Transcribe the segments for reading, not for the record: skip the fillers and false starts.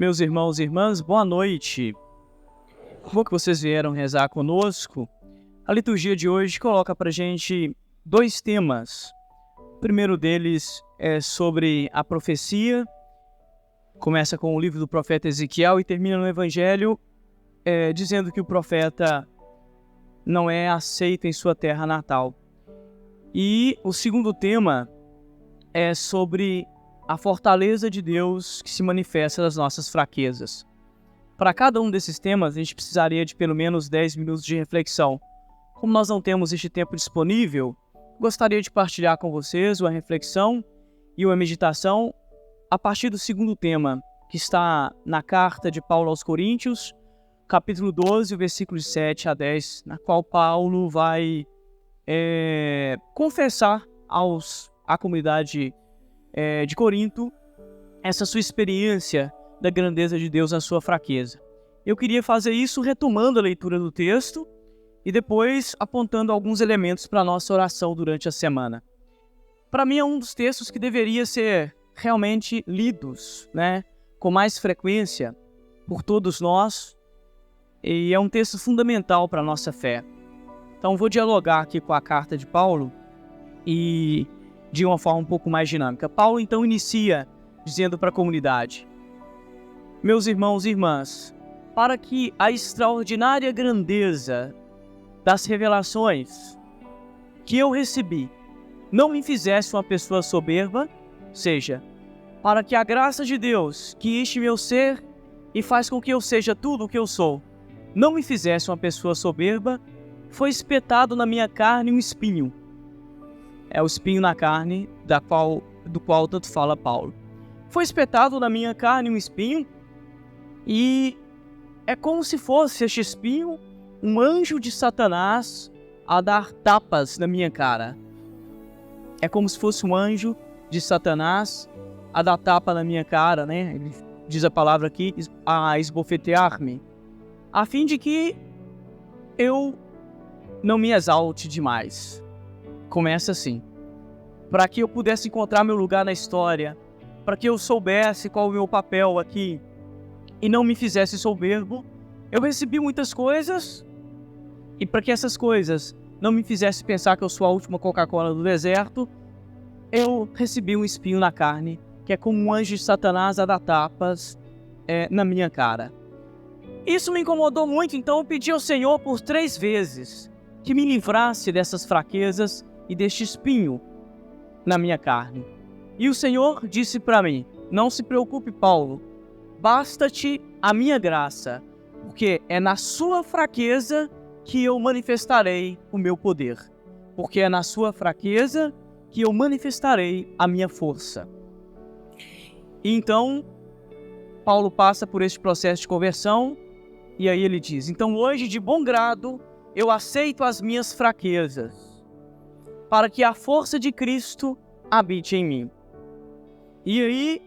Meus irmãos e irmãs, boa noite. Bom que vocês vieram rezar conosco. A liturgia de hoje coloca para a gente dois temas. O primeiro deles é sobre a profecia. Começa com o livro do profeta Ezequiel e termina no Evangelho dizendo que o profeta não é aceito em sua terra natal. E o segundo tema é sobre a fortaleza de Deus que se manifesta nas nossas fraquezas. Para cada um desses temas, a gente precisaria de pelo menos 10 minutos de reflexão. Como nós não temos este tempo disponível, gostaria de partilhar com vocês uma reflexão e uma meditação a partir do segundo tema, que está na carta de Paulo aos Coríntios, capítulo 12, versículos 7 a 10, na qual Paulo vai confessar à comunidade de Corinto essa sua experiência da grandeza de Deus na sua fraqueza. Eu queria fazer isso retomando a leitura do texto e depois apontando alguns elementos para a nossa oração durante a semana. Para mim é um dos textos que deveria ser realmente lidos, com mais frequência por todos nós, e é um texto fundamental para a nossa fé. Então vou dialogar aqui com a carta de Paulo e de uma forma um pouco mais dinâmica. Paulo então inicia dizendo para a comunidade: meus irmãos e irmãs, para que a extraordinária grandeza das revelações que eu recebi não me fizesse uma pessoa soberba, ou seja, para que a graça de Deus que enche meu ser e faz com que eu seja tudo o que eu sou, não me fizesse uma pessoa soberba, foi espetado na minha carne um espinho. É o espinho na carne do qual tanto fala Paulo. Foi espetado na minha carne um espinho, e é como se fosse este espinho um anjo de Satanás a dar tapas na minha cara. É como se fosse um anjo de Satanás a dar tapa na minha cara, Ele diz a palavra aqui, a esbofetear-me, a fim de que eu não me exalte demais. Começa assim: para que eu pudesse encontrar meu lugar na história, para que eu soubesse qual o meu papel aqui e não me fizesse soberbo, eu recebi muitas coisas, e para que essas coisas não me fizessem pensar que eu sou a última Coca-Cola do deserto, eu recebi um espinho na carne, que é como um anjo de Satanás a dar tapas na minha cara. Isso me incomodou muito, então eu pedi ao Senhor por 3 vezes que me livrasse dessas fraquezas e deste espinho na minha carne. E o Senhor disse para mim: não se preocupe, Paulo, basta-te a minha graça, porque é na sua fraqueza que eu manifestarei o meu poder, porque é na sua fraqueza que eu manifestarei a minha força. E então, Paulo passa por este processo de conversão, e aí ele diz: então hoje, de bom grado, eu aceito as minhas fraquezas, para que a força de Cristo habite em mim. E aí,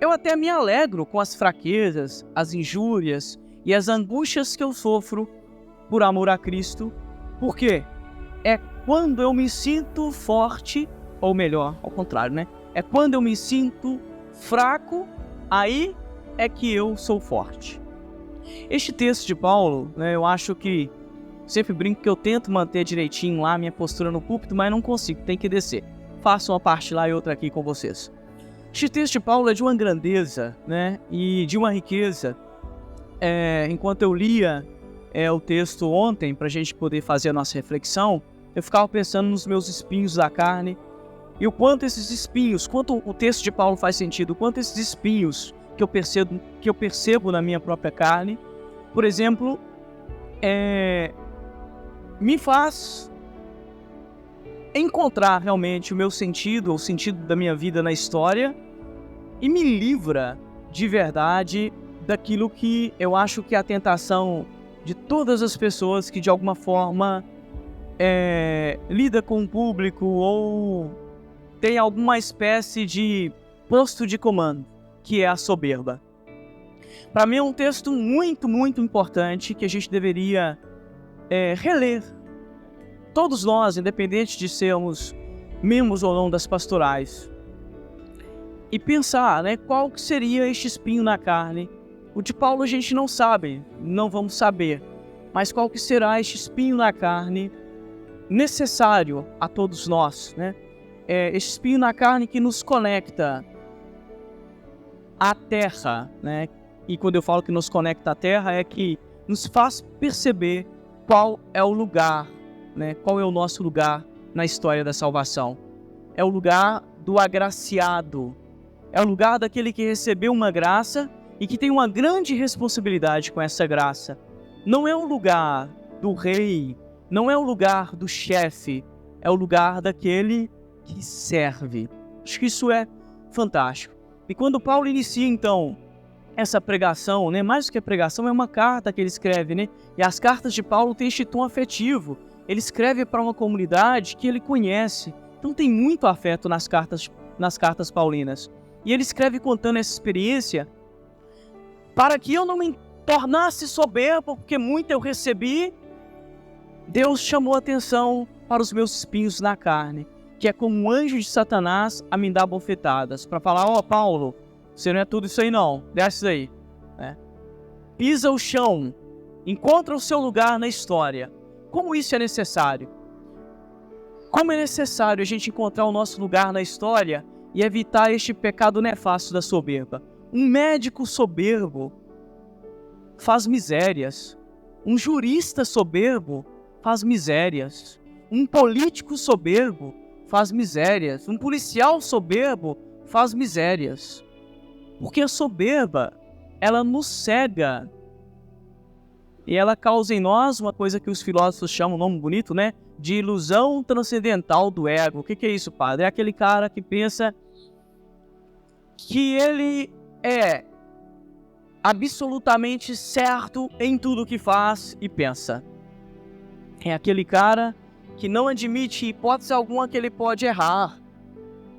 eu até me alegro com as fraquezas, as injúrias e as angústias que eu sofro por amor a Cristo, porque é quando eu me sinto forte, ou melhor, ao contrário, É quando eu me sinto fraco, aí é que eu sou forte. Este texto de Paulo, eu acho que, sempre brinco que eu tento manter direitinho lá a minha postura no púlpito, mas não consigo, tem que descer. Faço uma parte lá e outra aqui com vocês. Este texto de Paulo é de uma grandeza, e de uma riqueza. Enquanto eu lia o texto ontem, para a gente poder fazer a nossa reflexão, eu ficava pensando nos meus espinhos da carne, e o quanto esses espinhos, quanto o texto de Paulo faz sentido, o quanto esses espinhos que eu percebo na minha própria carne, por exemplo, me faz encontrar realmente o meu sentido, o sentido da minha vida na história, e me livra de verdade daquilo que eu acho que é a tentação de todas as pessoas que de alguma forma lida com o público ou tem alguma espécie de posto de comando, que é a soberba. Para mim é um texto muito, muito importante que a gente deveria reler. Todos nós, independente de sermos membros ou não das pastorais. e pensar, né, qual que seria este espinho na carne. O de Paulo a gente não sabe, não vamos saber, mas qual que será este espinho na carne necessário a todos nós, né? Este espinho na carne que nos conecta à terra, né? E quando eu falo que nos conecta à terra, é que nos faz perceber qual é o lugar, né? Qual é o nosso lugar na história da salvação. É o lugar do agraciado, é o lugar daquele que recebeu uma graça e que tem uma grande responsabilidade com essa graça. Não é o lugar do rei, não é o lugar do chefe, é o lugar daquele que serve. Acho que isso é fantástico. E quando Paulo inicia, então, essa pregação, né, mais do que a pregação, é uma carta que ele escreve, né? E as cartas de Paulo têm este tom afetivo. Ele escreve para uma comunidade que ele conhece. Então tem muito afeto nas cartas paulinas. E ele escreve contando essa experiência para que eu não me tornasse soberbo, porque muito eu recebi. Deus chamou atenção para os meus espinhos na carne, que é como um anjo de Satanás a me dar bofetadas, para falar, ó, Paulo, você não é tudo isso aí não, desce isso aí. Pisa o chão, encontra o seu lugar na história. Como isso é necessário? Como é necessário a gente encontrar o nosso lugar na história e evitar este pecado nefasto da soberba. Um médico soberbo faz misérias. Um jurista soberbo faz misérias. Um político soberbo faz misérias. Um policial soberbo faz misérias. Porque a soberba, ela nos cega. E ela causa em nós uma coisa que os filósofos chamam, um nome bonito, né? De ilusão transcendental do ego. O que é isso, padre? É aquele cara que pensa que ele é absolutamente certo em tudo que faz e pensa. É aquele cara que não admite hipótese alguma que ele pode errar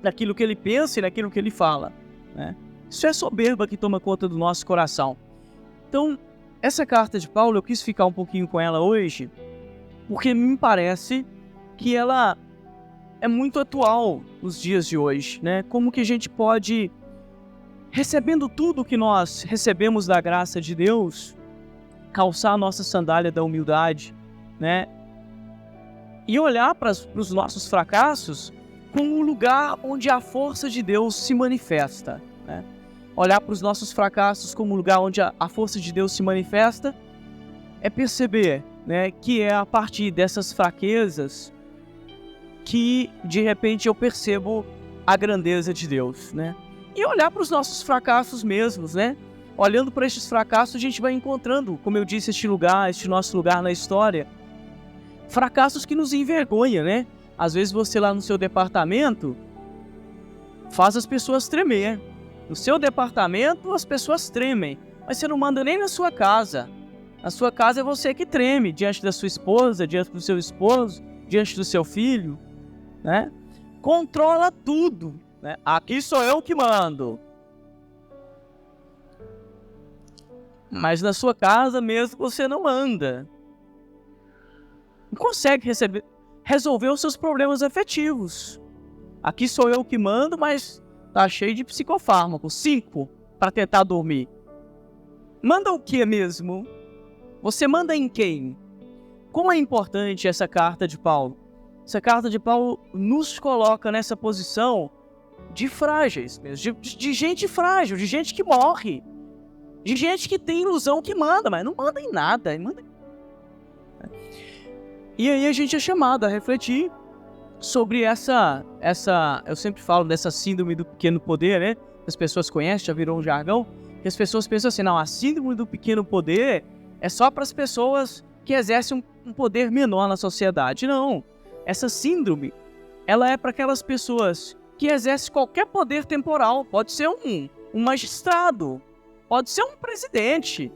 naquilo que ele pensa e naquilo que ele fala, né? Isso é soberba que toma conta do nosso coração. Então, essa carta de Paulo, eu quis ficar um pouquinho com ela hoje, porque me parece que ela é muito atual nos dias de hoje, né? Como que a gente pode, recebendo tudo que nós recebemos da graça de Deus, calçar a nossa sandália da humildade, né? E olhar para os nossos fracassos como um lugar onde a força de Deus se manifesta, né? Olhar para os nossos fracassos como um lugar onde a força de Deus se manifesta é perceber, né, que é a partir dessas fraquezas que, de repente, eu percebo a grandeza de Deus, né? E olhar para os nossos fracassos mesmos, né? Olhando para estes fracassos, a gente vai encontrando, como eu disse, este nosso lugar na história. Fracassos que nos envergonham, né? Às vezes você lá no seu departamento faz as pessoas tremer. No seu departamento as pessoas tremem, mas você não manda nem na sua casa. Na sua casa é você que treme diante da sua esposa, diante do seu esposo, diante do seu filho, né? Controla tudo, né? Aqui sou eu que mando. Mas na sua casa mesmo você não manda. Não consegue resolver os seus problemas afetivos. Aqui sou eu que mando, mas tá cheio de psicofármaco, 5 para tentar dormir. Manda o que mesmo? Você manda em quem? Como é importante essa carta de Paulo? Essa carta de Paulo nos coloca nessa posição de frágeis mesmo, de gente frágil, de gente que morre, de gente que tem ilusão que manda, mas não manda em nada. E aí a gente é chamado a refletir sobre essa, eu sempre falo dessa síndrome do pequeno poder, né? As pessoas conhecem, já virou um jargão, que as pessoas pensam assim, não, a síndrome do pequeno poder é só para as pessoas que exercem um poder menor na sociedade. Não, essa síndrome, ela é para aquelas pessoas que exercem qualquer poder temporal, pode ser um magistrado, pode ser um presidente,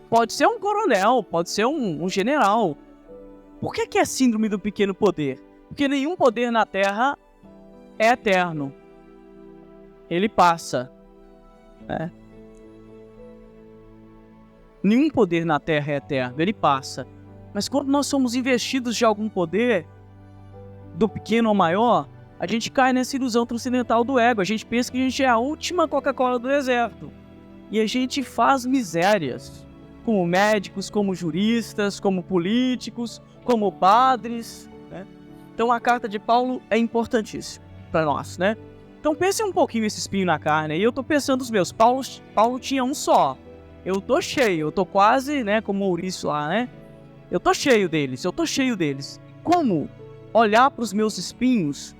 pode ser um coronel, pode ser um general. Por que é síndrome do pequeno poder? Porque nenhum poder na Terra é eterno. Ele passa, né? Nenhum poder na Terra é eterno, ele passa. Mas quando nós somos investidos de algum poder, do pequeno ao maior, a gente cai nessa ilusão transcendental do ego. A gente pensa que a gente é a última Coca-Cola do deserto. E a gente faz misérias, como médicos, como juristas, como políticos, como padres, né? Então a carta de Paulo é importantíssima para nós, né? Então pense um pouquinho esse espinho na carne. E eu tô pensando os meus. Paulo tinha um só. Eu tô cheio, eu tô quase, né, como o Maurício lá, né? Eu tô cheio deles. Como olhar para os meus espinhos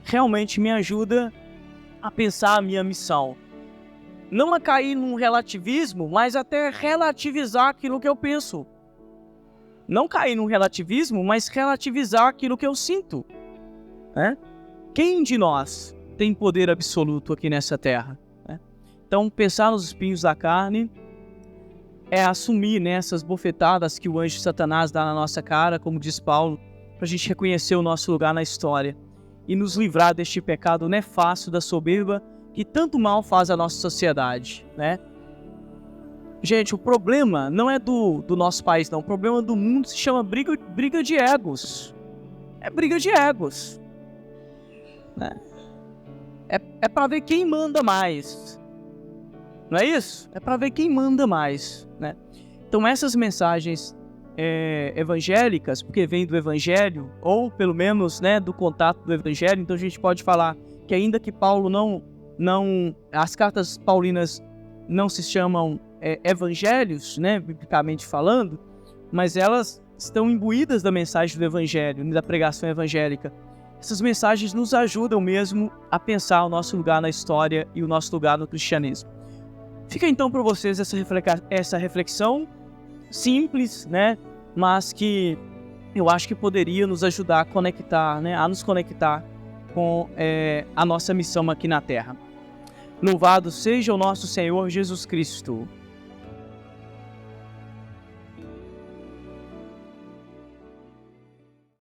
realmente me ajuda a pensar a minha missão? Não a cair num relativismo, mas até relativizar aquilo que eu penso. Não cair num relativismo, mas relativizar aquilo que eu sinto, né? Quem de nós tem poder absoluto aqui nessa terra, né? Então, pensar nos espinhos da carne é assumir, né, essas bofetadas que o anjo Satanás dá na nossa cara, como diz Paulo, para a gente reconhecer o nosso lugar na história e nos livrar deste pecado nefasto da soberba que tanto mal faz à nossa sociedade, né? Gente, o problema não é do nosso país, não. O problema do mundo se chama briga de egos. É briga de egos, né? É para ver quem manda mais. Não é isso? É para ver quem manda mais, né? Então essas mensagens evangélicas, porque vem do evangelho, ou pelo menos, né, do contato do evangelho, então a gente pode falar que ainda que Paulo as cartas paulinas não se chamam evangelhos, né, biblicamente falando, mas elas estão imbuídas da mensagem do evangelho, da pregação evangélica. Essas mensagens nos ajudam mesmo a pensar o nosso lugar na história e o nosso lugar no cristianismo. Fica então para vocês essa reflexão simples, né, mas que eu acho que poderia nos ajudar a conectar, né, a nos conectar com a nossa missão aqui na Terra. Louvado seja o nosso Senhor Jesus Cristo.